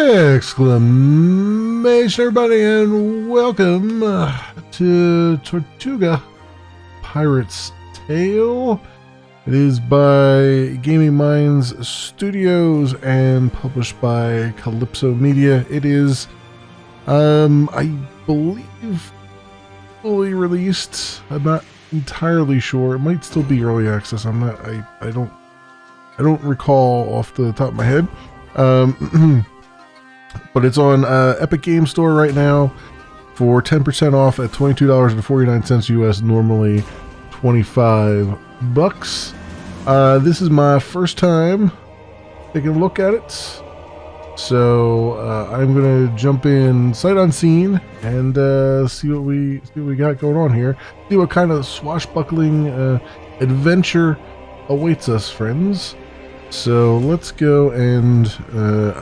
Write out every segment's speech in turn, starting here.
Exclamation, everybody, and welcome to Tortuga Pirate's Tale. It is by Gaming Minds Studios and published by Calypso Media. It is, I believe, fully released. I'm not entirely sure. It might still be early access. I don't recall off the top of my head. But it's on Epic Game Store right now for 10% off at $22.49 US, normally $25. This is my first time taking a look at it, so I'm gonna jump in sight unseen and see what we got going on here. See what kind of swashbuckling adventure awaits us, friends. So let's go, and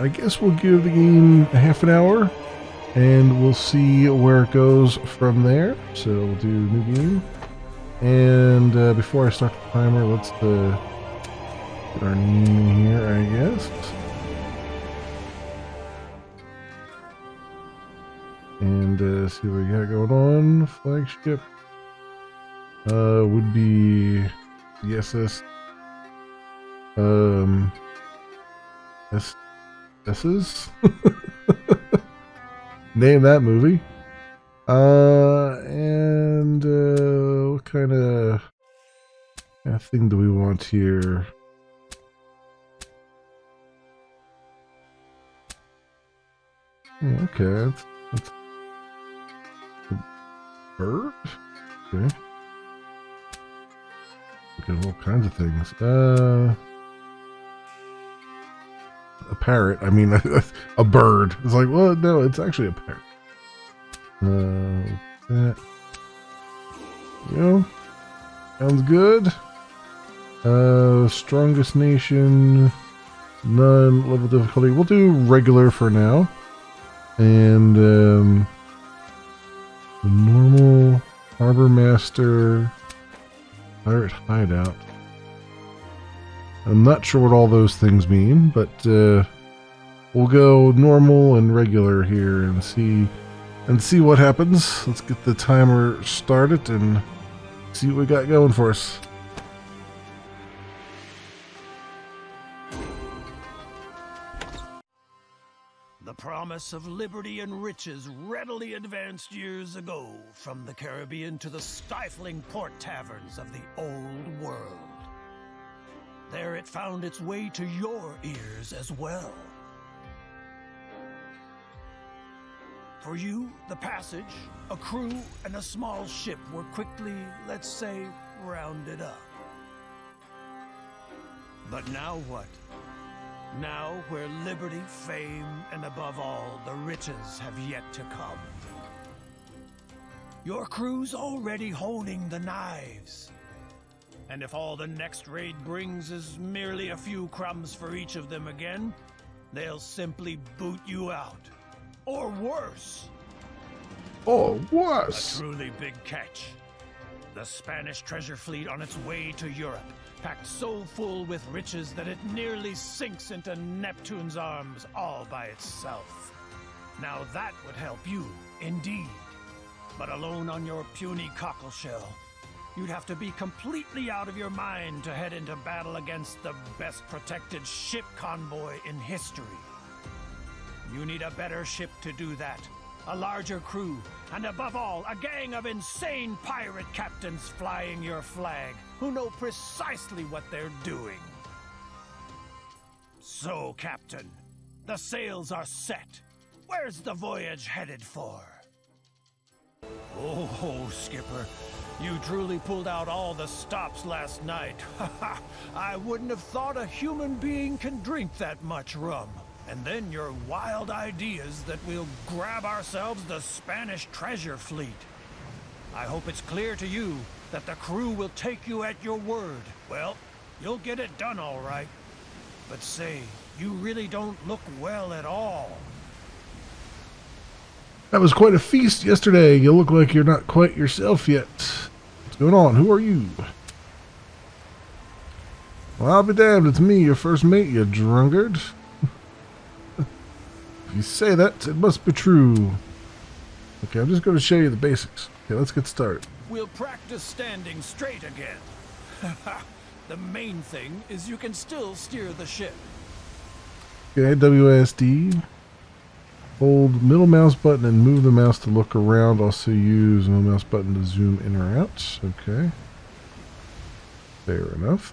I guess we'll give the game a half an hour and we'll see where it goes from there. So we'll do new game, and before I start the timer, let's put our name in here, I guess, and see what we got going on. Flagship would be the SS S's name that movie. And what kind of thing do we want here? Okay, that's a bird. Okay, all kinds of things. A parrot. I mean, a bird. It's like, well, no, it's actually a parrot. That. You know, sounds good. Strongest nation, none. Level difficulty. We'll do regular for now. And normal, harbor master, pirate hideout. I'm not sure what all those things mean, but we'll go normal and regular here and see what happens. Let's get the timer started and see what we got going for us. The promise of liberty and riches readily advanced years ago from the Caribbean to the stifling port taverns of the old world. There it found its way to your ears as well. For you, the passage, a crew, and a small ship were quickly, let's say, rounded up. But now what? Now, where liberty, fame, and above all, the riches have yet to come. Your crew's already holding the knives. And if all the next raid brings is merely a few crumbs for each of them again, they'll simply boot you out. Or worse. Or worse. A truly big catch. The Spanish treasure fleet on its way to Europe, packed so full with riches that it nearly sinks into Neptune's arms all by itself. Now that would help you, indeed. But alone on your puny cockleshell, you'd have to be completely out of your mind to head into battle against the best protected ship convoy in history. You need a better ship to do that, a larger crew, and above all, a gang of insane pirate captains flying your flag, who know precisely what they're doing. So, Captain, the sails are set. Where's the voyage headed for? Oh, Skipper. You truly pulled out all the stops last night. I wouldn't have thought a human being can drink that much rum. And then your wild ideas that we'll grab ourselves the Spanish treasure fleet. I hope it's clear to you that the crew will take you at your word. Well, you'll get it done all right. But say, you really don't look well at all. That was quite a feast yesterday. You look like you're not quite yourself yet. What's going on? Who are you? Well, I'll be damned. It's me, your first mate, you drunkard. If you say that, it must be true. Okay, I'm just going to show you the basics. Okay, let's get started. We'll practice standing straight again. The main thing is you can still steer the ship. Okay, WASD. Hold middle mouse button and move the mouse to look around. Also use middle mouse button to zoom in or out. Okay. Fair enough.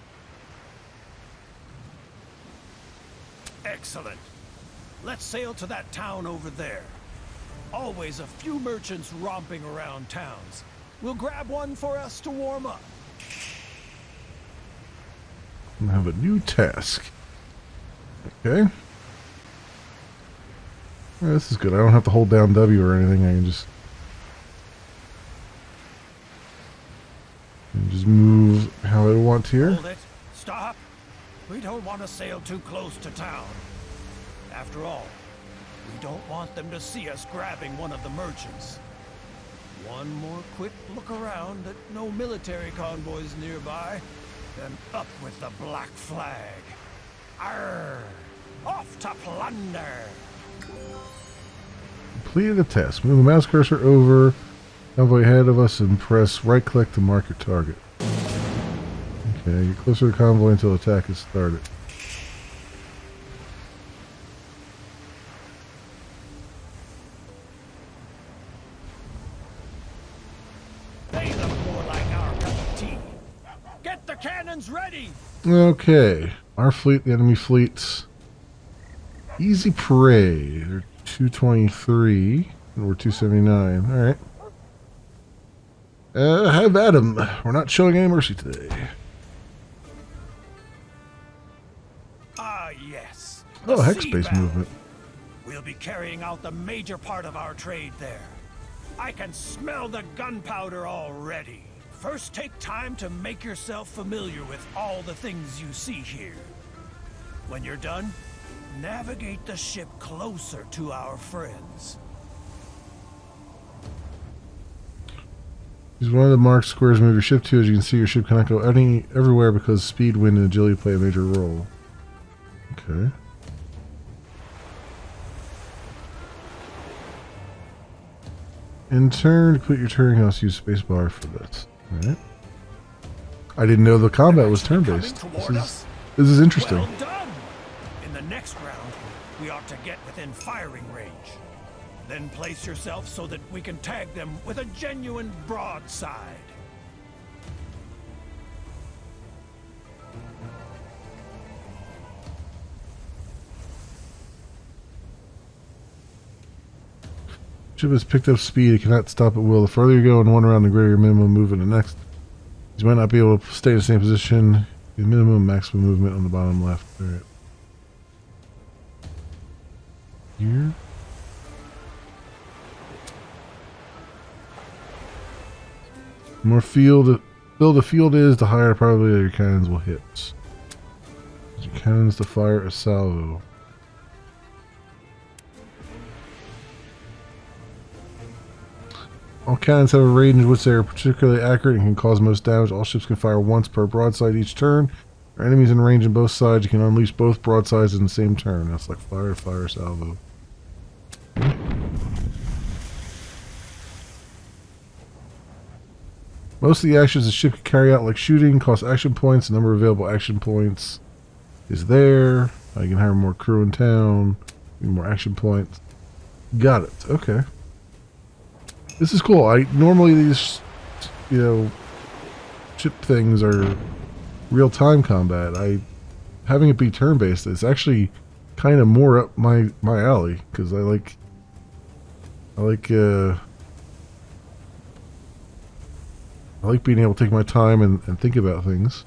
Excellent. Let's sail to that town over there. Always a few merchants romping around towns. We'll grab one for us to warm up. I have a new task. Okay. Well, this is good. I don't have to hold down W or anything. I can just move how I want here. Hold it. Stop. We don't want to sail too close to town. After all, we don't want them to see us grabbing one of the merchants. One more quick look around at no military convoys nearby, and up with the black flag. Arr! Off to plunder! Completed the task. Move the mouse cursor over convoy ahead of us and press right click to mark your target. Okay, get closer to the convoy until attack is started. They look more like our cup of tea. Get the cannons ready! Okay, our fleet, the enemy fleets. Easy prey. They're 223 and we're 279. All right. Have at 'em. We're not showing any mercy today. Ah, yes. Oh, the hex sea space battle. movement. We'll be carrying out the major part of our trade there. I can smell the gunpowder already. First, take time to make yourself familiar with all the things you see here. When you're done, navigate the ship closer to our friends. Use one of the marked squares to move your ship to. As you can see, your ship cannot go everywhere because speed, wind, and agility play a major role. Okay. In turn, to complete your turn, you also use spacebar for this. Alright. I didn't know the combat was turn-based. This is interesting. Well done! In the next round, we ought to get within firing range. Then place yourself so that we can tag them with a genuine broadside. Ship has picked up speed. It cannot stop at will. The further you go in one round, the greater your minimum movement in the next. You might not be able to stay in the same position. The minimum and maximum movement on the bottom left. All right. Here. The more field the field is, the higher probability your cannons will hit. Use your cannons to fire a salvo. All cannons have a range in which they are particularly accurate and can cause most damage. All ships can fire once per broadside each turn. There are enemies in range on both sides. You can unleash both broadsides in the same turn. That's like fire, salvo. Most of the actions the ship can carry out, like shooting, cost action points. The number of available action points is there. You can hire more crew in town. More action points. Got it. Okay. This is cool. Normally these, ship things are real-time combat. Having it be turn-based is actually kind of more up my alley because I like being able to take my time and think about things.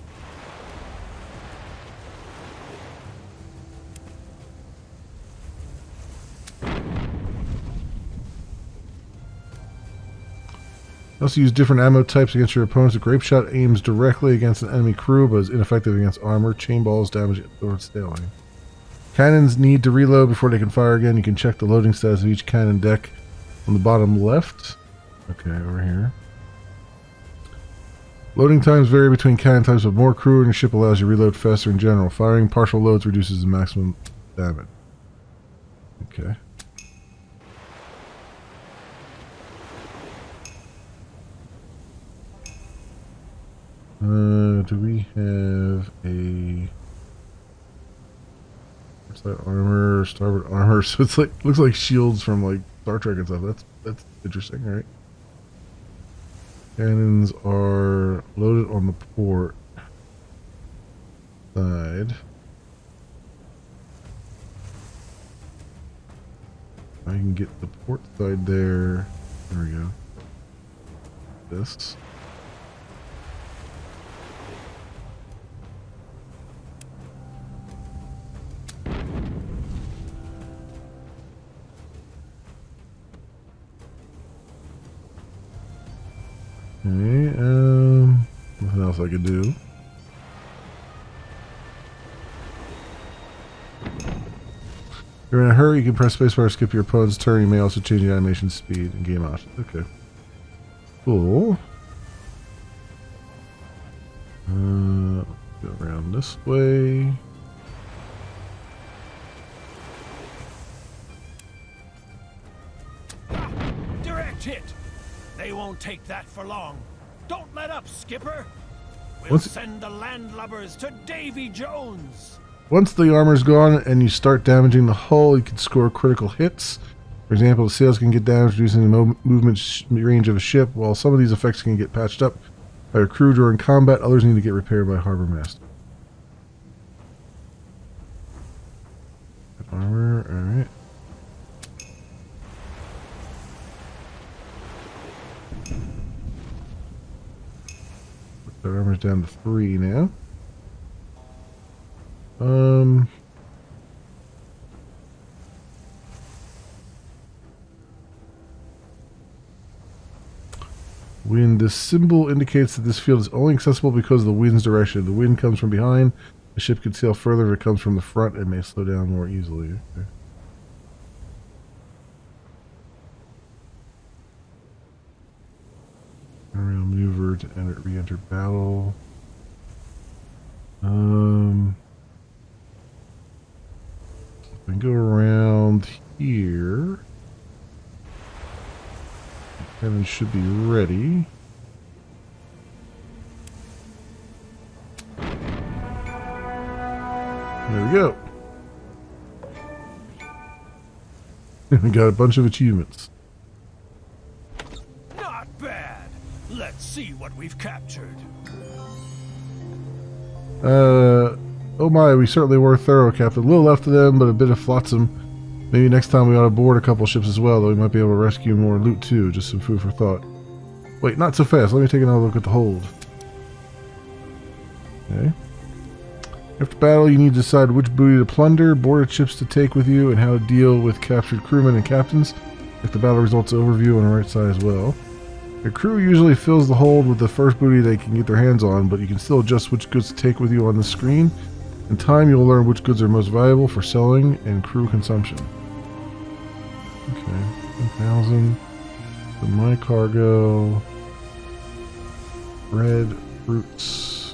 Also use different ammo types against your opponents. A grape shot aims directly against an enemy crew, but is ineffective against armor. Chain balls damage it towards sailing. Cannons need to reload before they can fire again. You can check the loading status of each cannon deck on the bottom left. Okay, over here. Loading times vary between cannon types, but more crew in your ship allows you to reload faster in general. Firing partial loads reduces the maximum damage. Okay. Do we have a... What's that armor? Starboard armor. So it's like, looks like shields from like Star Trek and stuff. That's interesting, right? Cannons are loaded on the port side. I can get the port side there. There we go. This. Okay, nothing else I could do. If you're in a hurry, you can press spacebar to skip your opponent's turn. You may also change the animation speed and game options. Okay. Cool. Go around this way. Direct hit! They won't take that for long. Don't let up, Skipper. We'll send the landlubbers to Davy Jones. Once the armor's gone and you start damaging the hull, you can score critical hits. For example, the sails can get damaged reducing the movement range of a ship, while some of these effects can get patched up by your crew during combat. Others need to get repaired by harbor master. Armor, alright. The armor's down to 3 now. Wind. This symbol indicates that this field is only accessible because of the wind's direction. The wind comes from behind. The ship can sail further. If it comes from the front, it may slow down more easily. Okay. Around maneuver to re-enter battle. We can go around here. Cannon should be ready. There we go. We got a bunch of achievements. Not bad. Let's see what we've captured. Oh my, we certainly were thorough, Captain. A little left of them, but a bit of flotsam. Maybe next time we ought to board a couple ships as well, though we might be able to rescue more loot too. Just some food for thought. Wait, not so fast. Let me take another look at the hold. Okay. After battle, you need to decide which booty to plunder, boarded ships to take with you, and how to deal with captured crewmen and captains. If the battle results overview on the right side as well. Your crew usually fills the hold with the first booty they can get their hands on, but you can still adjust which goods to take with you on the screen. In time, you'll learn which goods are most valuable for selling and crew consumption. Okay, 1,000 for my cargo. Red fruits.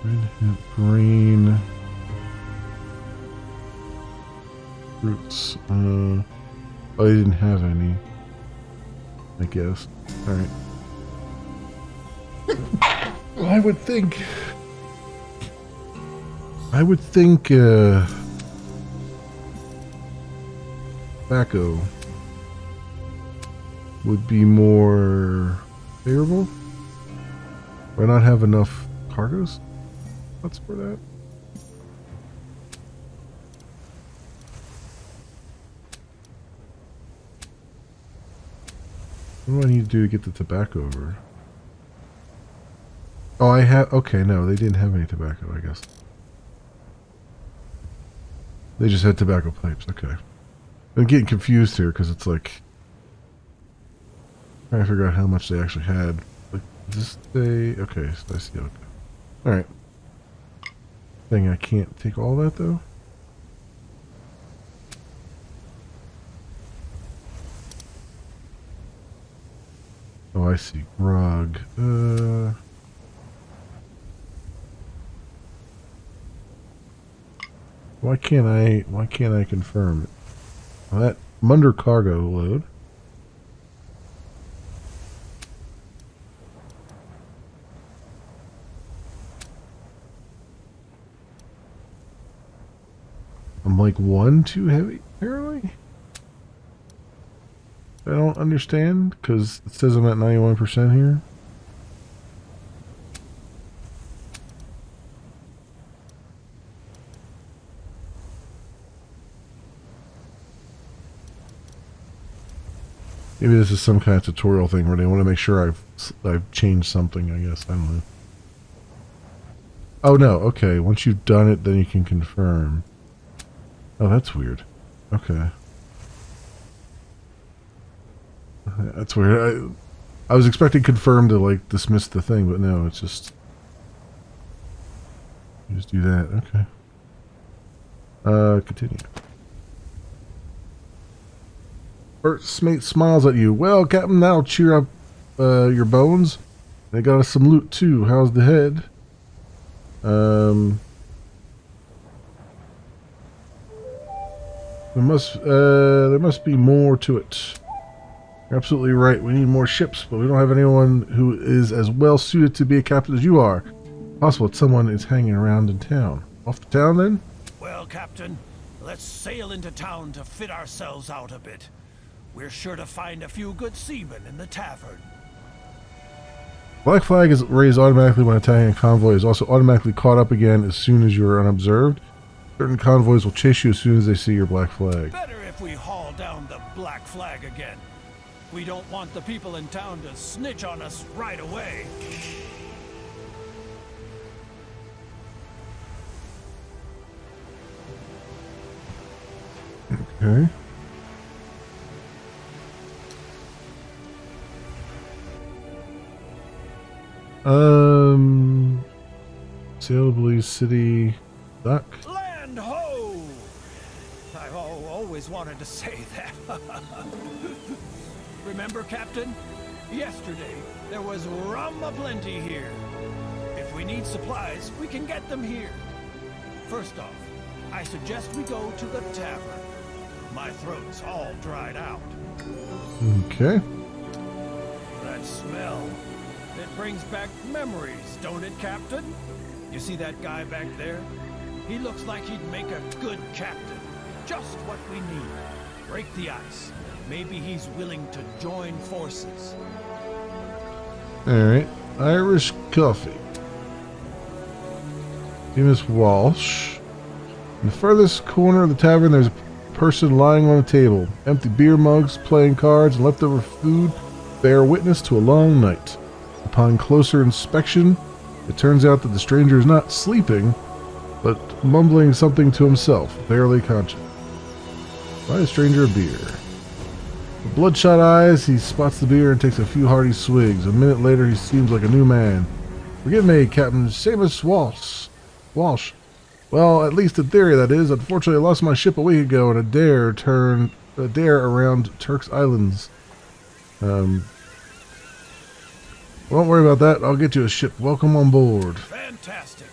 Red hemp, green fruits. Oh, they didn't have any, I guess. Alright. I would think tobacco would be more favorable. Do I not have enough cargoes? Let's for that. What do I need to do to get the tobacco over? Oh, I have... Okay, no, they didn't have any tobacco, I guess. They just had tobacco pipes, okay. I'm getting confused here, because it's like... trying to figure out how much they actually had. Like, this day... Okay, so I see. Okay. Alright. Thing I can't take all that, though? Oh, I see. Grog. Why can't I confirm it? Well, that I'm under cargo load. I'm like one too heavy, apparently? I don't understand, because it says I'm at 91% here. Maybe this is some kind of tutorial thing where they want to make sure I've changed something, I guess. I don't know. Oh no, okay. Once you've done it, then you can confirm. Oh, that's weird. Okay. That's weird. I was expecting confirm to like dismiss the thing, but no, it's just you just do that. Okay. Continue. Bert's mate smiles at you. Well, Captain, that'll cheer up your bones. They got us some loot too. How's the head? There must be more to it. You're absolutely right. We need more ships, but we don't have anyone who is as well suited to be a captain as you are. Possible that someone is hanging around in town. Off to town, then? Well, Captain, let's sail into town to fit ourselves out a bit. We're sure to find a few good seamen in the tavern. Black flag is raised automatically when attacking a convoy. Is also automatically caught up again as soon as you are unobserved. Certain convoys will chase you as soon as they see your black flag. Better if we haul down the black flag again. We don't want the people in town to snitch on us right away. Okay. Sailably City Dock. Land ho! I've always wanted to say that. Remember, Captain? Yesterday, there was rum aplenty here. If we need supplies, we can get them here. First off, I suggest we go to the tavern. My throat's all dried out. Okay. That smell. It brings back memories, don't it, Captain? You see that guy back there? He looks like he'd make a good captain. Just what we need. Break the ice. Maybe he's willing to join forces. Alright. Irish coffee. Name is Walsh. In the furthest corner of the tavern, there's a person lying on a table. Empty beer mugs, playing cards, and leftover food bear witness to a long night. Upon closer inspection, it turns out that the stranger is not sleeping, but mumbling something to himself, barely conscious. Buy the stranger a beer. With bloodshot eyes, he spots the beer and takes a few hearty swigs. A minute later, he seems like a new man. Forgive me, Captain Seamus Walsh. Well, at least in theory, that is. Unfortunately, I lost my ship a week ago in a dare around Turk's Islands. Don't worry about that. I'll get you a ship. Welcome on board. Fantastic.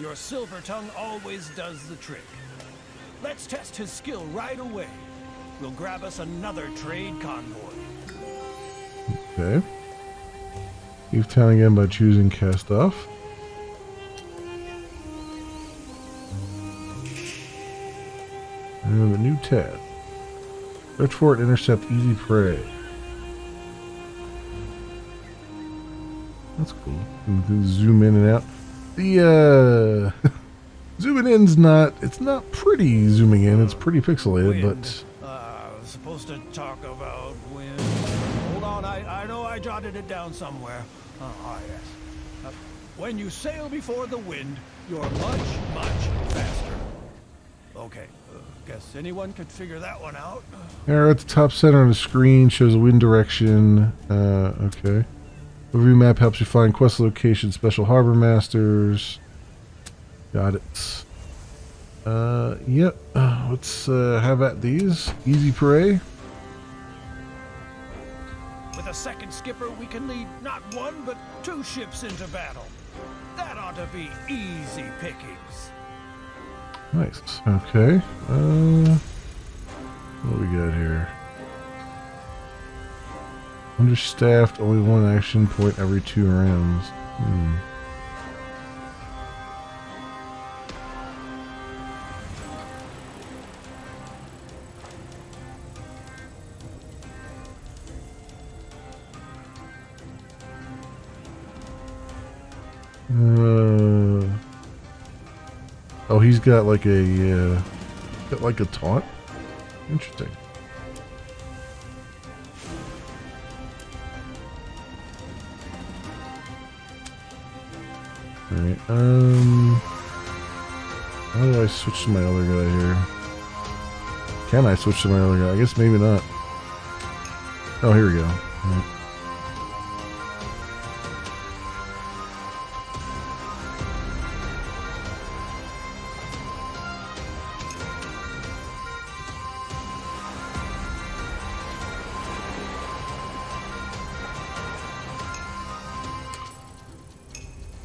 Your silver tongue always does the trick. Let's test his skill right away. We'll grab us another trade convoy. Okay. Leave town again by choosing cast off. And a new tab. Search for it, intercept easy prey. That's cool. You can zoom in and out. The zooming in's it's not pretty zooming in. It's pretty pixelated, Wind. I was supposed to talk about wind. Hold on, I know I jotted it down somewhere. Yes. When you sail before the wind, you're much, much faster. Okay, guess anyone could figure that one out. Arrow at the top center of the screen shows a wind direction. Okay. Overview map helps you find quest locations, special harbor masters. Got it. Yep. Let's have at these. Easy prey. With a second skipper, we can lead not one, but 2 ships into battle. That ought to be easy pickings. Nice. Okay. What do we got here? Understaffed, only 1 action point every 2 rounds. Oh, he's got like a taunt. Interesting. All right. How do I switch to my other guy here? Can I switch to my other guy? I guess maybe not. Oh, here we go. All right.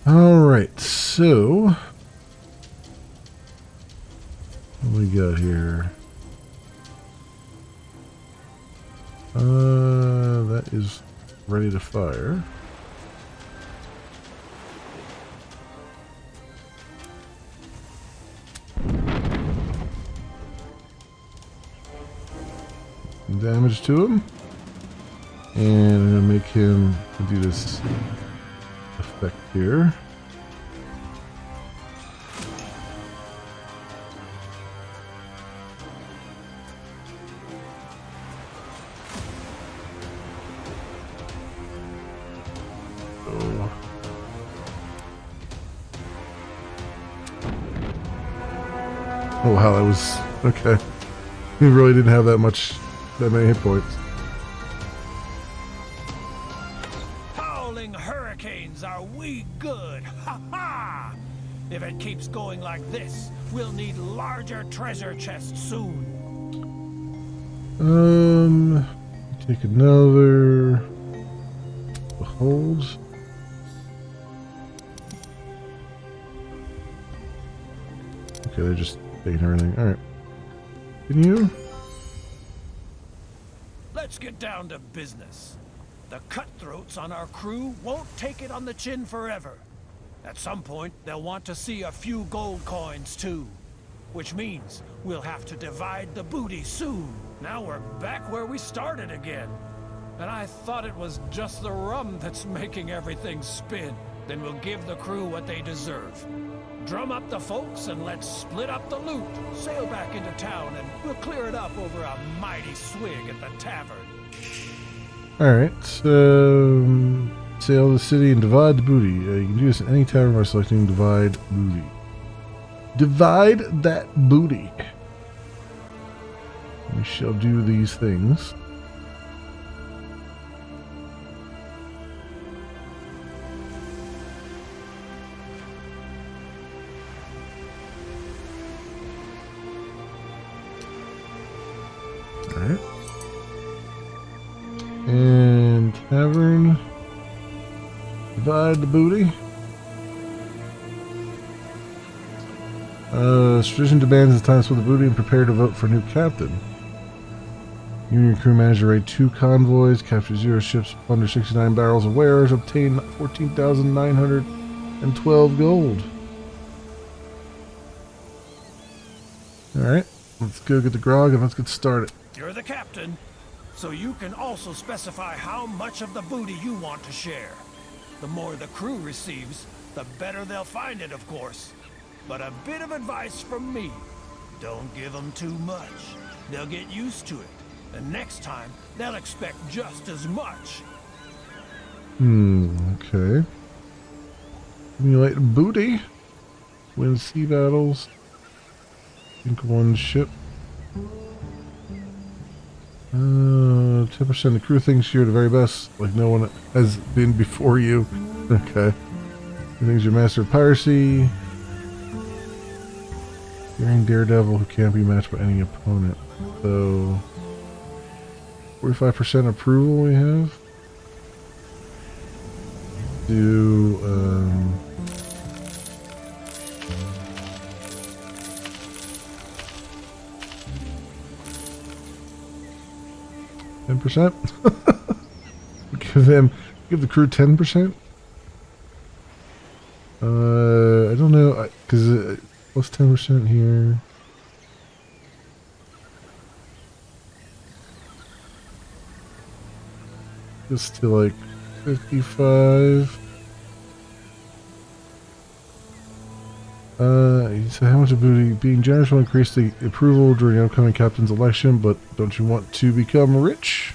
Alright, so what do we got here? That is ready to fire. Damage to him. And I'm gonna make him do this effect here. Oh wow, that was okay. He really didn't have that many hit points. Howling hurricanes, are we good? Ha ha! If it keeps going like this, we'll need larger treasure chests soon. Take another behold. Okay, they're just taking everything. All right. Can you? Let's get down to business. The cutthroats on our crew won't take it on the chin forever. At some point, they'll want to see a few gold coins too. Which means we'll have to divide the booty soon. Now we're back where we started again. And I thought it was just the rum that's making everything spin. Then we'll give the crew what they deserve. Drum up the folks and let's split up the loot. Sail back into town and we'll clear it up over a mighty swig at the tavern. Alright, sail the city and divide the booty. You can do this in any tavern by selecting divide booty. Divide that booty. We shall do these things. Alright. And tavern. Divide the booty. Tradition demands the time to split the booty and prepare to vote for new captain. You and your crew manage to raid 2 convoys, capture 0 ships, plunder 69 barrels of wares, obtain 14,912 gold. Alright, let's go get the grog and let's get started. You're the captain, so you can also specify how much of the booty you want to share. The more the crew receives, the better they'll find it, of course. But a bit of advice from me. Don't give them too much. They'll get used to it. And next time, they'll expect just as much. Okay. Accumulate booty. Win sea battles. Sink 1 ship. 10% of the crew thinks you're the very best, like no one has been before you. Okay. He thinks you're master of piracy. Daring daredevil who can't be matched by any opponent. So 45% approval we have. Do 10%. Give the crew 10%. I don't know, because plus 10% here. Just to like 55. He said, how much of booty? Being generous will increase the approval during the upcoming captain's election, but don't you want to become rich?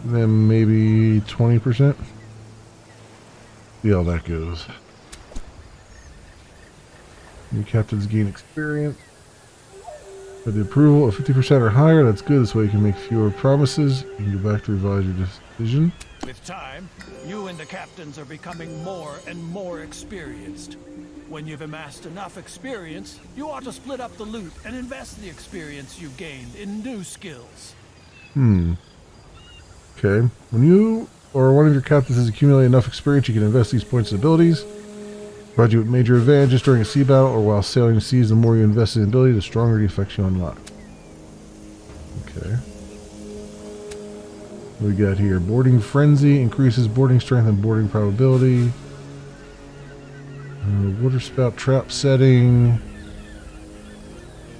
Then maybe 20%. See how that goes. New captains gain experience. With the approval of 50% or higher, that's good. This way you can make fewer promises. You can go back to revise your decision. With time, you and the captains are becoming more and more experienced. When you've amassed enough experience, you ought to split up the loot and invest the experience you've gained in new skills. Okay. When you or one of your captains has accumulated enough experience, you can invest these points in abilities. Provide you with major advantages during a sea battle or while sailing the seas. The more you invest in ability, the stronger the effects you unlock. Okay. What we got here? Boarding Frenzy increases boarding strength and boarding probability. Water spout trap setting.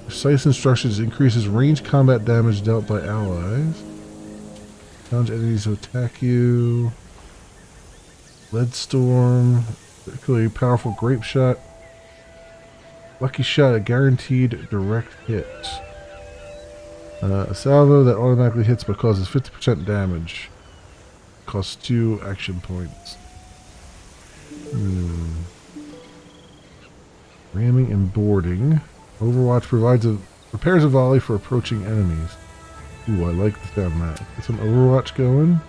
Precise instructions increases range combat damage dealt by allies. Challenge enemies to attack you. Lead Storm. Particularly powerful grape shot. Lucky shot, a guaranteed direct hit. A salvo that automatically hits but causes 50% damage. Costs 2 action points. Ramming and boarding. Overwatch repairs a volley for approaching enemies. Ooh, I like the sound of that. Get some Overwatch going.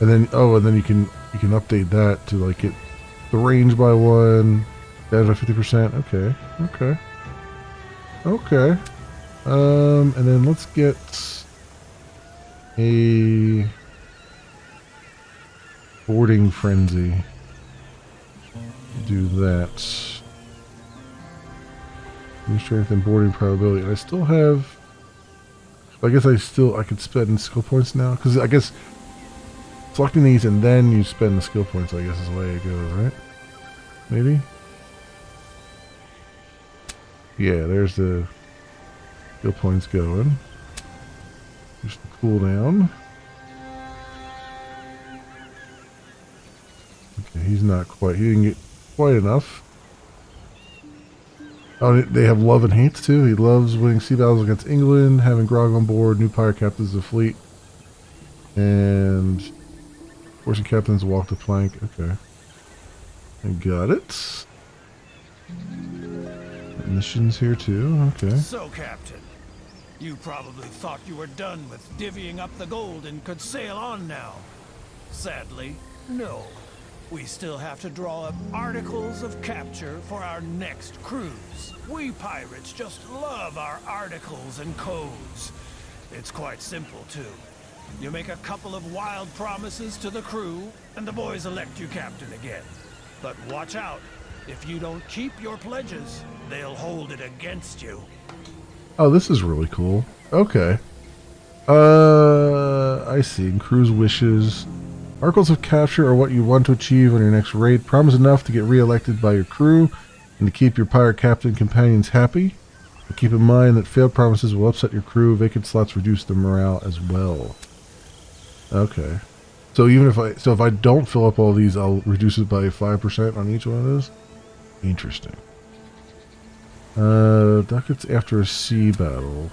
And then you can update that to like get the range by 1, damage by 50%. Okay. And then let's get a boarding frenzy. Do that. New strength and boarding probability. And I still have. I guess I could spend skill points now because I guess. Selecting these and then you spend the skill points, I guess is the way it goes, right? Maybe? Yeah, there's the skill points going. Just the cooldown. Okay, he's not quite, he didn't get quite enough. Oh, they have love and hate too. He loves winning sea battles against England, having Grog on board, new pirate captains of the fleet, and forcing captains to walk the plank. Okay. I got it. Missions here too. Okay. So, Captain, you probably thought you were done with divvying up the gold and could sail on now. Sadly, no. We still have to draw up articles of capture for our next cruise. We pirates just love our articles and codes. It's quite simple, too. You make a couple of wild promises to the crew, and the boys elect you captain again. But watch out. If you don't keep your pledges, they'll hold it against you. Oh, this is really cool. Okay. I see. Crew's wishes. Articles of capture are what you want to achieve on your next raid. Promise enough to get re-elected by your crew and to keep your pirate captain companions happy. But keep in mind that failed promises will upset your crew. Vacant slots reduce the morale as well. Okay. So even if I don't fill up all these, I'll reduce it by 5% on each one of those. Interesting. Ducats after a sea battle.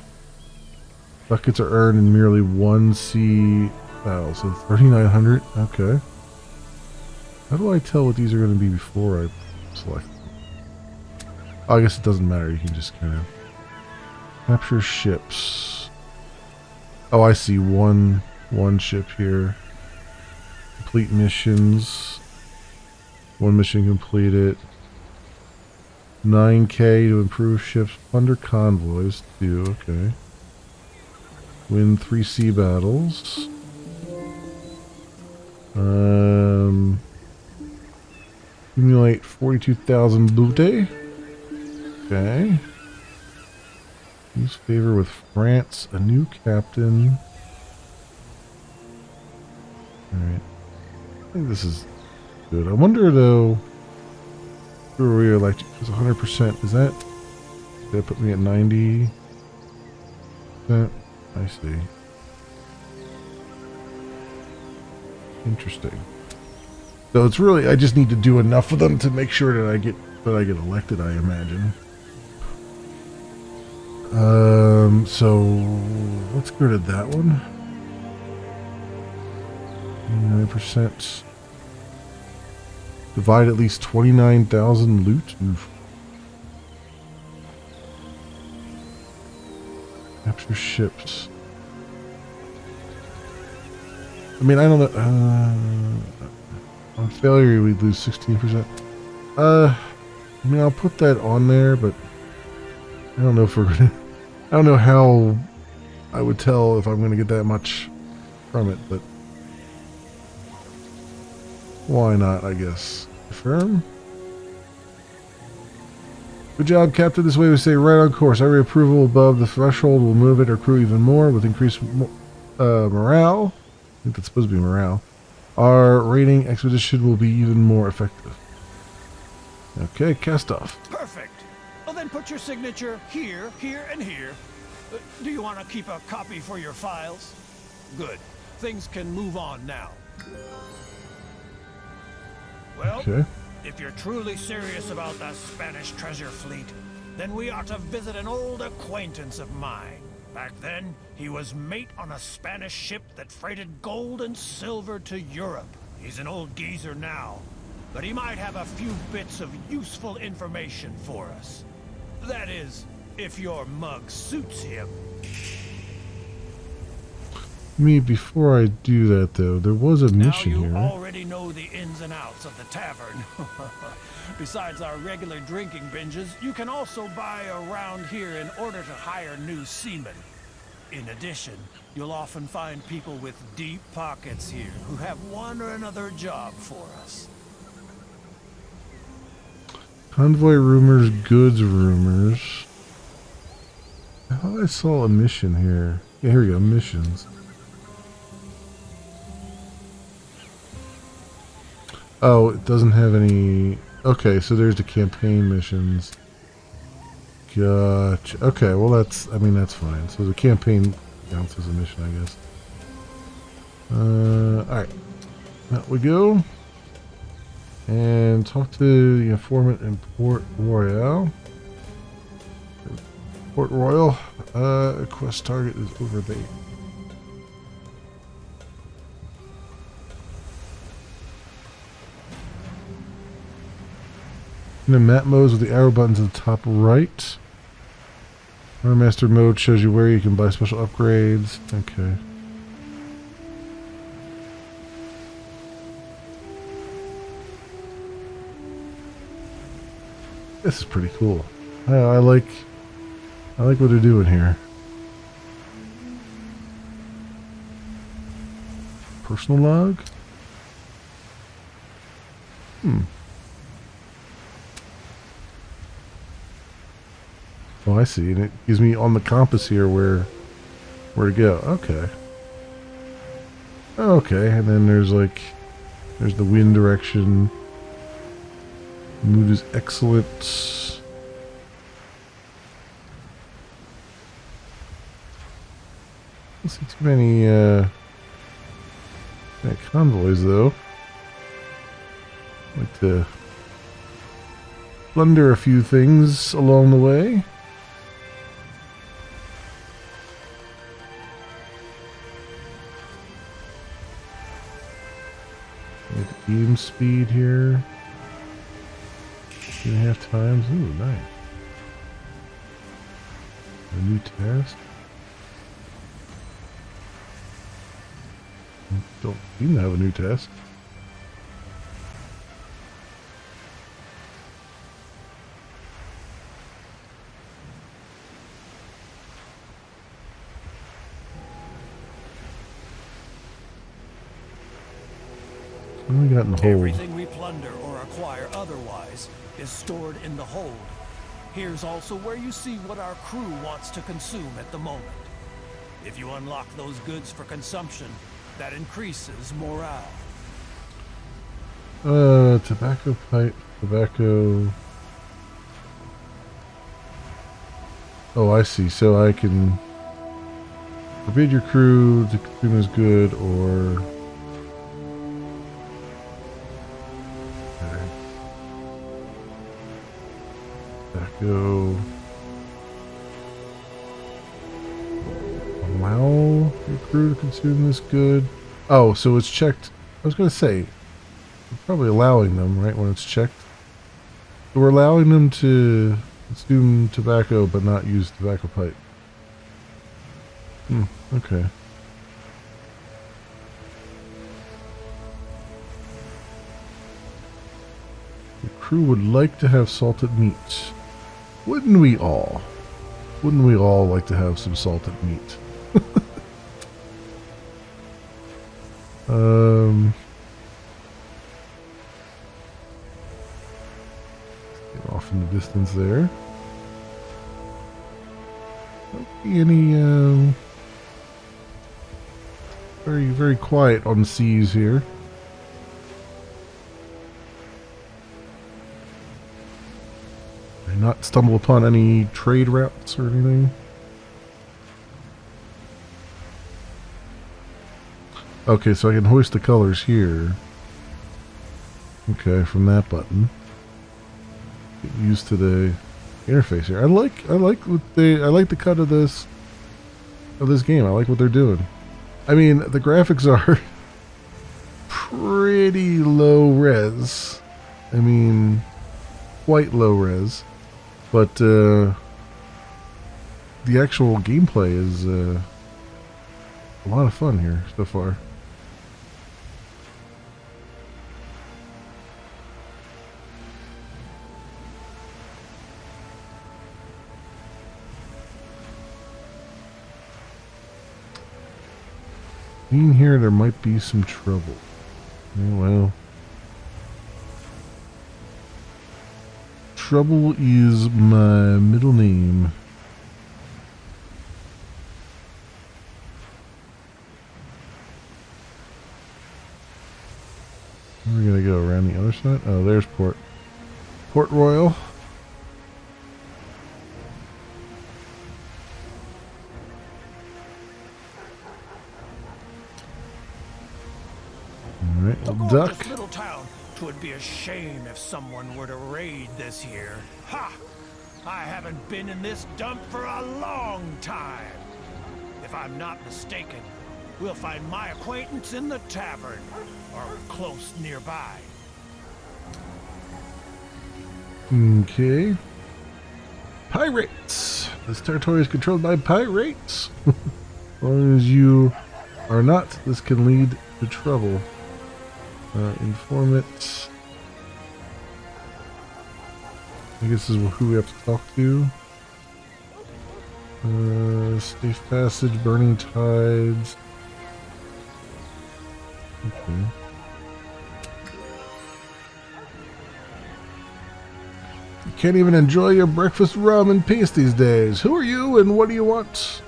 Ducats are earned in merely one sea battle, so 3,900. Okay. How do I tell what these are going to be before I select them? Oh, I guess it doesn't matter. You can just kind of capture ships. Oh, I see one ship here. Complete missions. One mission completed. 9K to improve ships. Plunder convoys. 2. Okay. Win 3 sea battles. Accumulate 42,000 booty. Okay. Use favor with France. A new captain. Alright. I think this is good. I wonder though. Brewery electric is 100%. Is that? Did that put me at 90%? I see. Interesting. So it's really, I just need to do enough of them to make sure that I get elected, I imagine. So let's go to that one. 9%. Divide at least 29,000 loot. Oof. Capture ships. I mean, I don't know. On failure, we'd lose 16%. I mean, I'll put that on there, but I don't know if we're gonna. I don't know how I would tell if I'm gonna get that much from it, but why not, I guess. Confirm. Good job, Captain. This way we stay right on course. Every approval above the threshold will move it or crew even more with increased morale. I think that's supposed to be morale. Our raiding expedition will be even more effective. Okay, cast off. Perfect. Well, then put your signature here, here, and here. Do you want to keep a copy for your files? Good. Things can move on now. Well, Okay. if you're truly serious about the Spanish treasure fleet, then we ought to visit an old acquaintance of mine. Back then, he was mate on a Spanish ship that freighted gold and silver to Europe. He's an old geezer now, but he might have a few bits of useful information for us. That is, if your mug suits him. Me, before I do that though, there was a mission now you here. already know the ins and outs of the tavern. Besides our regular drinking binges, you can also buy around here in order to hire new seamen. In addition, you'll often find people with deep pockets here who have one or another job for us. Convoy rumors, goods rumors. I thought I saw a mission here. Yeah, here we go, missions. Oh, it doesn't have any... Okay, so there's the campaign missions. Gotcha. Okay, well that's... I mean, that's fine. So the campaign counts as a mission, I guess. Alright. Out we go. And talk to the informant in Port Royal. Port Royal. Quest target is over there. In the map modes with the arrow buttons at the top right. Our master mode shows you where you can buy special upgrades. Okay. This is pretty cool. I like what they're doing here. Personal log? Oh, I see. And it gives me on the compass here where to go. Okay. Okay, and then there's the wind direction. Mood is excellent. Don't see too many convoys though. Like to plunder a few things along the way. Game speed here. 2.5 times. Ooh, nice. A new task. Don't even have a new task. What do we got in the hold? Everything we plunder or acquire otherwise is stored in the hold. Here's also where you see what our crew wants to consume at the moment. If you unlock those goods for consumption, that increases morale. Tobacco pipe, tobacco. Oh, I see. So I can forbid your crew to consume as good, or okay. Tobacco. Allow your crew to consume this good. Oh, so it's checked. I was going to say, we're probably allowing them, right, when it's checked. So we're allowing them to consume tobacco but not use tobacco pipe. Okay. The crew would like to have salted meat. Wouldn't we all? Wouldn't we all like to have some salted meat? Off in the distance there. Don't see any, very, very quiet on the seas here. Did not stumble upon any trade routes or anything. Okay, so I can hoist the colors here. Okay, from that button. Get used to the interface here. I like the cut of this game. I like what they're doing. I mean, the graphics are pretty low res. I mean, quite low res, but the actual gameplay is a lot of fun here so far. In here, there might be some trouble. Oh, well. Trouble is my middle name. We're gonna go around the other side. Oh, there's Port Royal. A Duck. gorgeous little town. 'Twould be a shame if someone were to raid this here. Ha! I haven't been in this dump for a long time. If I'm not mistaken, we'll find my acquaintance in the tavern, or close nearby. Okay. Pirates! This territory is controlled by pirates. As long as you are not, this can lead to trouble. Informant. I guess this is who we have to talk to. Safe passage, burning tides. Okay. You can't even enjoy your breakfast rum and peace these days. Who are you and what do you want?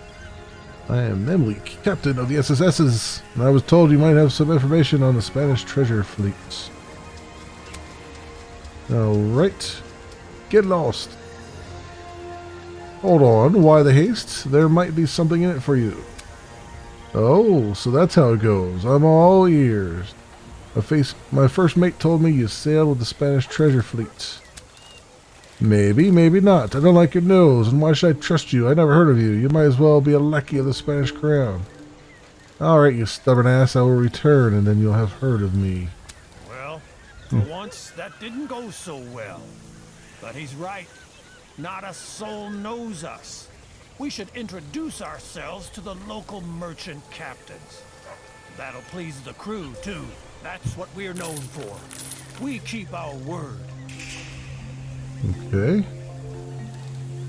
I am Nemlik, captain of the SSS's, and I was told you might have some information on the Spanish treasure fleets. Alright. Get lost. Hold on, why the haste? There might be something in it for you. Oh, so that's how it goes. I'm all ears. My first mate told me you sailed with the Spanish treasure fleet. Maybe, maybe not. I don't like your nose, and why should I trust you? I never heard of you. You might as well be a lackey of the Spanish crown. Alright, you stubborn ass, I will return, and then you'll have heard of me. Well, for once, that didn't go so well. But he's right. Not a soul knows us. We should introduce ourselves to the local merchant captains. That'll please the crew, too. That's what we're known for. We keep our word. Okay.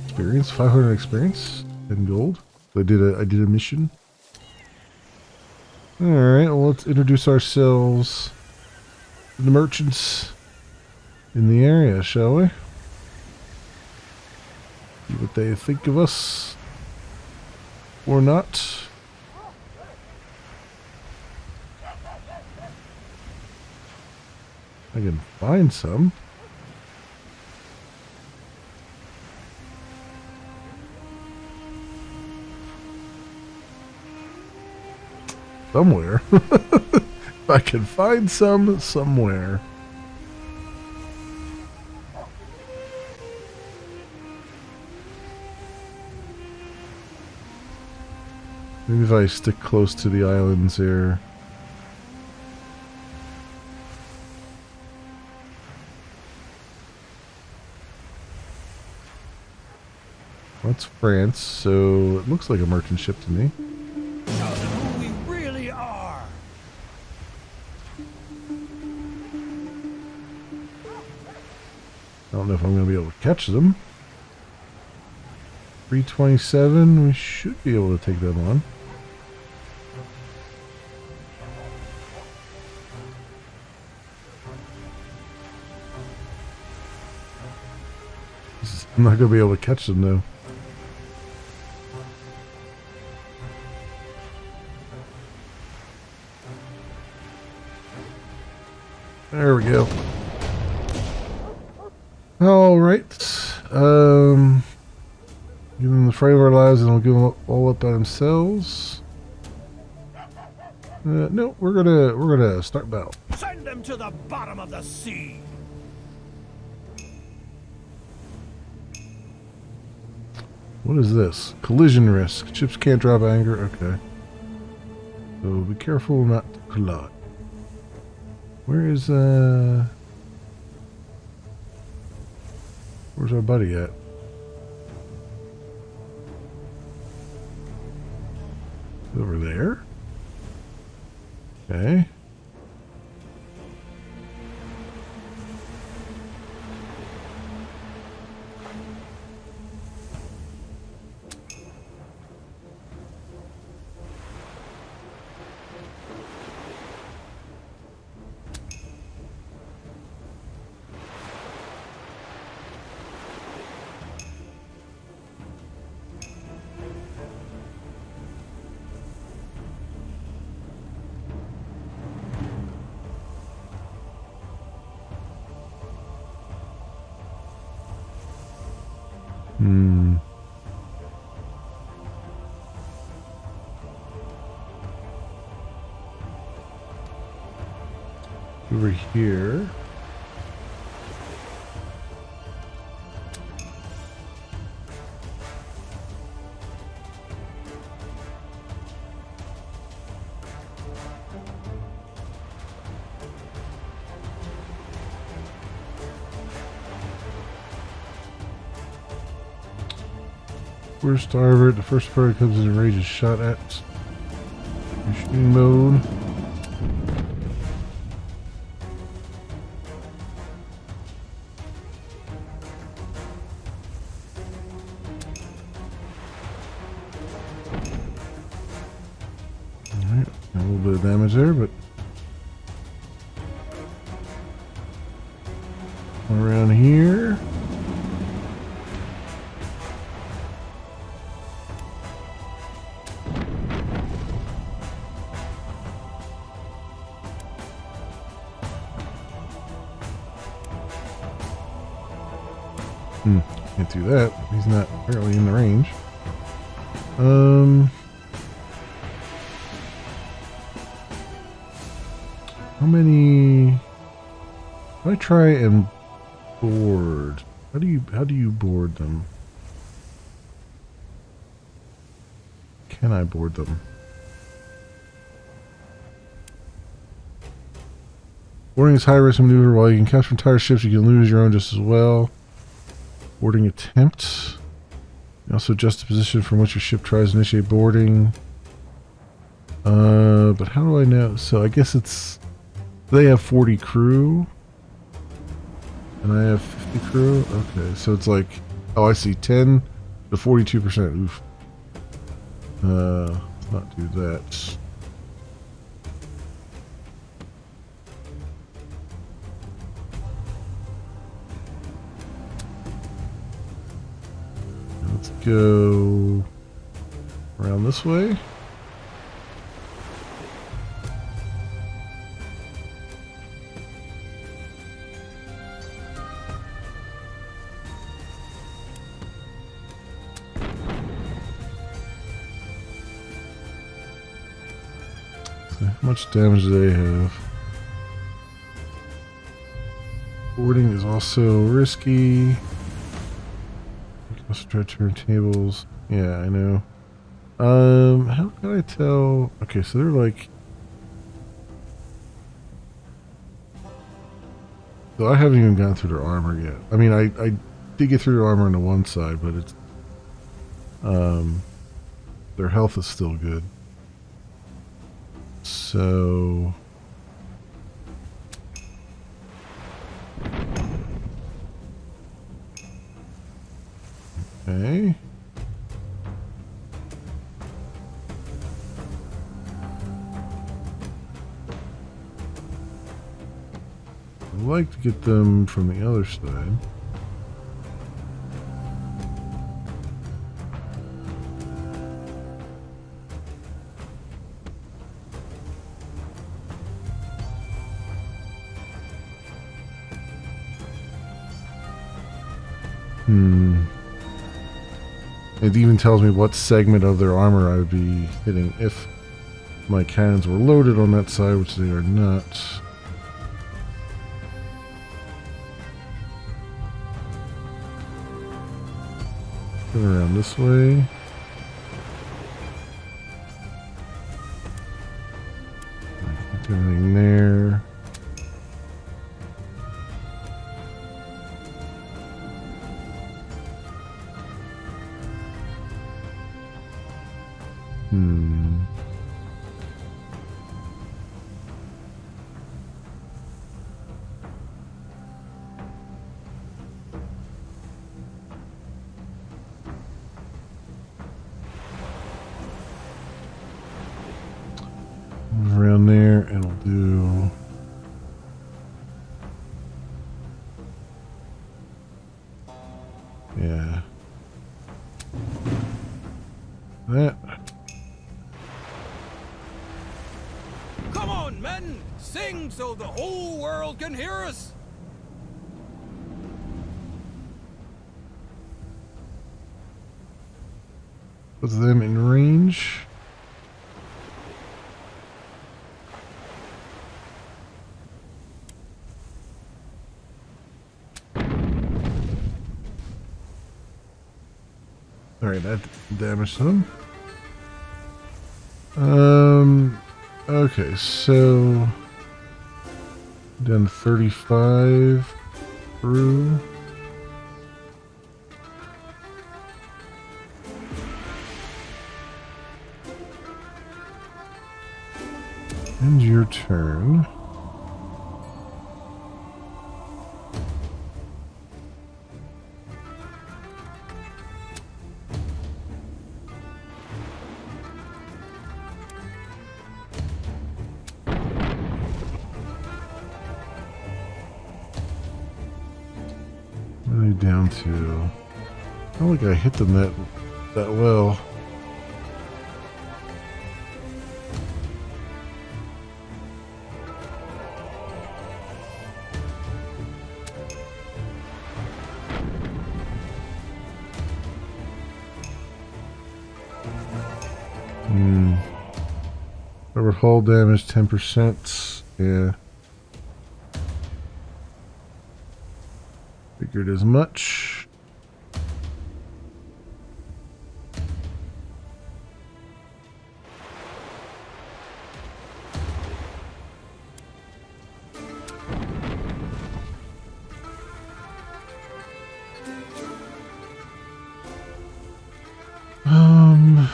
Experience, 500 experience, 10 gold. I did a mission. Alright, well let's introduce ourselves to the merchants in the area, shall we? See what they think of us. Or not. I can find some. somewhere. If I can find some somewhere. Maybe if I stick close to the islands here. That's France, so it looks like a merchant ship to me. Show them who we really are. I don't know if I'm going to be able to catch them. 327, we should be able to take them on. I'm not going to be able to catch them though. There we go. All right. Give them the fright of our lives, and I'll give them all up by themselves. No, we're gonna start battle. Send them to the bottom of the sea. What is this? Collision risk. Ships can't drop anchor. Okay. So be careful not to collide. Where is where's our buddy at? Over there? Okay. Over here. We're starboard. The first bird comes in range is shot at. Shooting mode. Alright, a little bit of damage there, but around here. Can't do that. He's not apparently in the range. How many? If I try and board, how do you board them? Can I board them? Boarding is high risk maneuver. While you can capture entire ships, you can lose your own just as well. Boarding attempt. You also adjust the position from which your ship tries to initiate boarding. But how do I know? So I guess it's... They have 40 crew. And I have 50 crew. Okay, so it's like... Oh, I see. 10 to 42%. Oof. Let's not do that. Let's go around this way. So how much damage do they have? Boarding is also risky. Stretch turntables. Yeah, I know. How can I tell? Okay, so they're like. So I haven't even gone through their armor yet. I mean, I did get through their armor on the one side, but it's their health is still good. So okay. I'd like to get them from the other side. It even tells me what segment of their armor I would be hitting if my cannons were loaded on that side, which they are not. Turn around this way. Put everything there. Around there, and we'll do yeah. That. Come on, men! Sing so the whole world can hear us! Put them in range. Alright, that damaged them. Okay, so done 35 through. End your turn. Down to, I don't think I hit them that well. Cover hull damage 10%. Yeah. Figured as much. Um,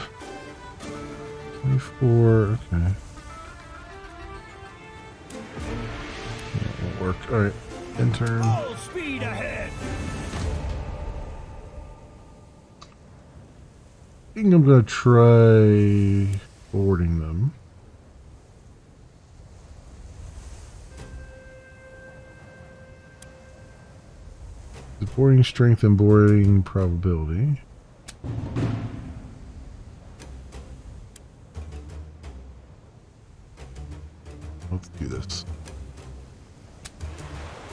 24, okay. That won't work. Alright, end turn. Full speed ahead! I think I'm going to try boarding them. The boarding strength and boarding probability. Let's do this.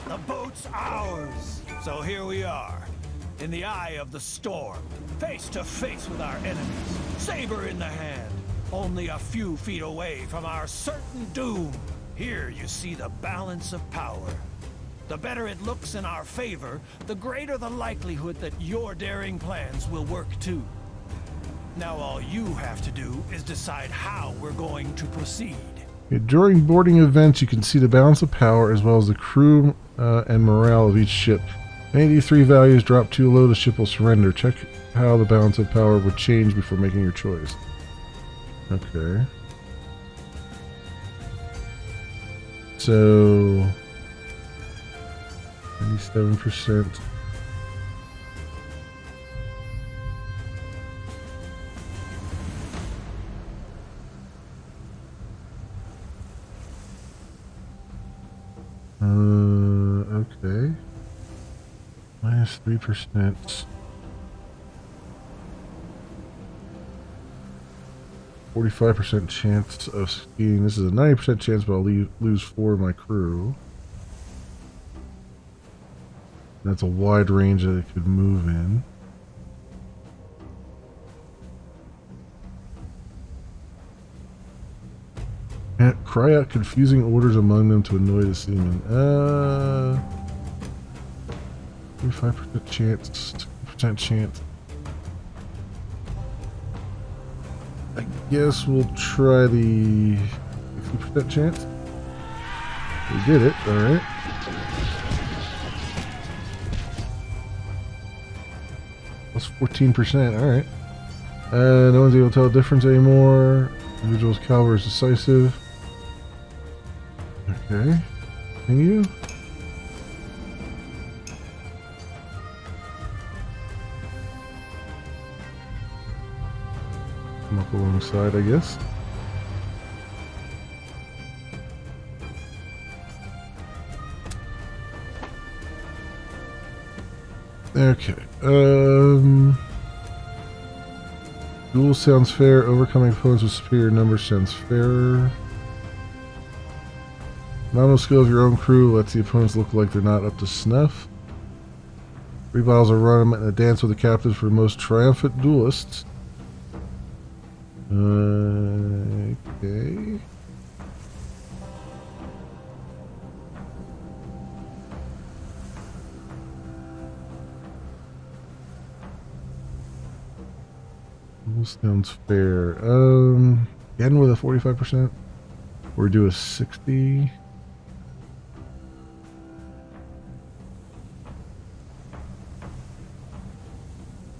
The boat's ours! So here we are, in the eye of the storm, face to face with our enemies, saber in the hand. only a few feet away from our certain doom. Here you see the balance of power. The better it looks in our favor, the greater the likelihood that your daring plans will work too. Now all you have to do is decide how we're going to proceed. During boarding events, you can see the balance of power as well as the crew and morale of each ship. If any of these three values drop too low, the ship will surrender. Check how the balance of power would change before making your choice. Okay. So 97%. Okay. Minus 3%. 45% chance of skiing. This is a 90% chance, but I'll lose 4 of my crew. That's a wide range that it could move in. And cry out confusing orders among them to annoy the seamen. 35% chance, 60% chance. I guess we'll try the 60% chance. We did it, alright. Plus 14%, alright. No one's able to tell the difference anymore. Individual's caliber is decisive. Okay. Continue. Come up alongside, I guess. Okay. Duel sounds fair. Overcoming opponents with superior numbers sounds fairer. Nominal skill of your own crew lets the opponents look like they're not up to snuff. 3 battles are run in a dance with the captains for most triumphant duelists. Okay. Sounds fair. Again with a 45%. Or do a 60.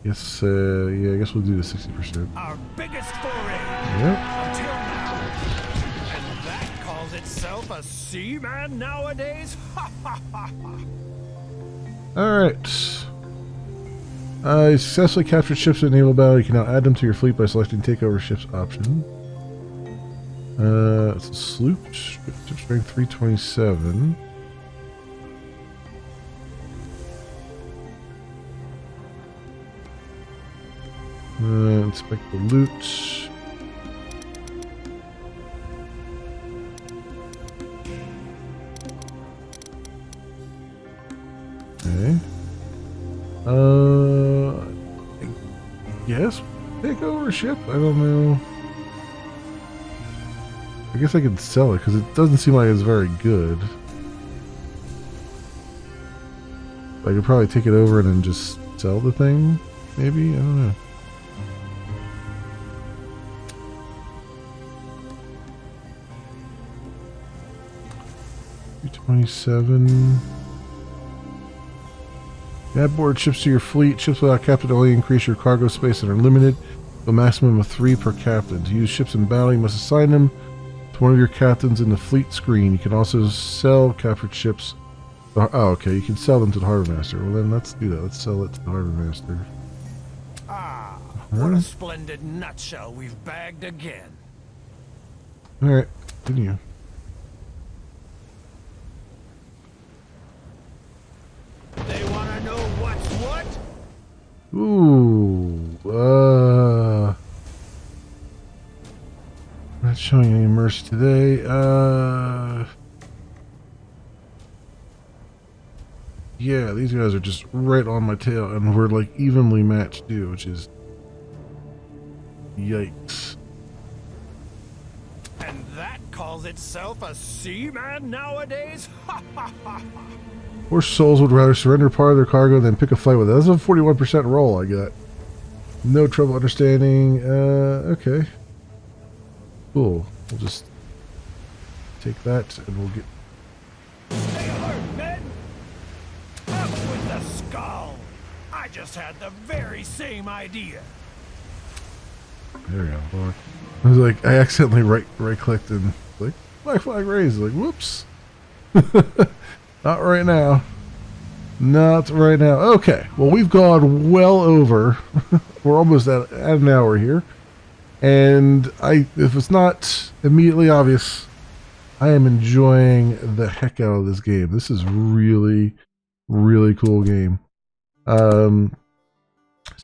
Yes, yeah, I guess we'll do the 60%. Our biggest foray. Yep. Until now. And that calls itself a seaman nowadays? Ha ha ha ha. Alright. You successfully captured ships in naval battle. You can now add them to your fleet by selecting takeover ships option. It's a sloop. Ship strength 327. Inspect the loot. Okay. I guess take over ship. I don't know. I guess I could sell it because it doesn't seem like it's very good. I could probably take it over and then just sell the thing. Maybe, I don't know. $227. Add board ships to your fleet. Ships without captain only increase your cargo space and are limited to a maximum of 3 per captain. To use ships in battle, you must assign them to one of your captains in the fleet screen. You can also sell captured ships. Oh, okay. You can sell them to the harbor master. Well, then let's do that. Let's sell it to the harbor master. Ah, what a splendid nutshell we've bagged again. All right, continue. They want to know what's what? Ooh, not showing any mercy today. Yeah, these guys are just right on my tail, and we're like evenly matched too, which is yikes. And that calls itself a seaman nowadays? Ha ha ha! Or souls would rather surrender part of their cargo than pick a fight with it. That's a 41% roll I got. No trouble understanding. Okay. Cool. We'll just take that and we'll get... Stay alert, men! Up with the skull! I just had the very same idea. There we go. Well, I was like, I accidentally right-clicked and like, black flag raised. Like, whoops. Not right now. Not right now. Okay. Well, we've gone well over. We're almost at an hour here. And if it's not immediately obvious, I am enjoying the heck out of this game. This is really, really cool game.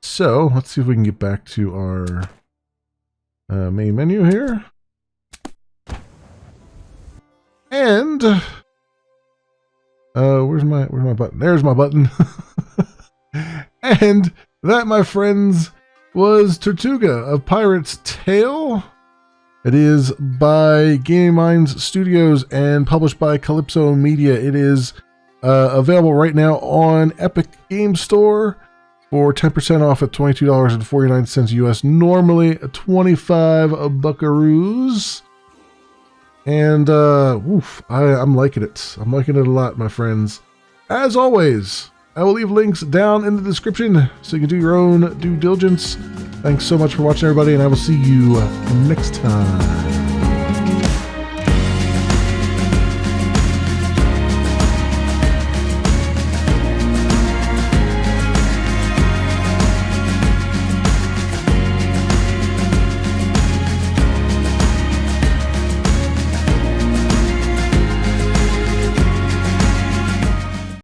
So let's see if we can get back to our main menu here. And where's my button? There's my button. And that, my friends, was Tortuga, A Pirate's Tale. It is by Gaming Minds Studios and published by Calypso Media. It is available right now on Epic Game Store for 10% off at $22.49 US. Normally 25 buckaroos. And I'm liking it. I'm liking it a lot, my friends. As always, I will leave links down in the description so you can do your own due diligence. Thanks so much for watching, everybody, and I will see you next time.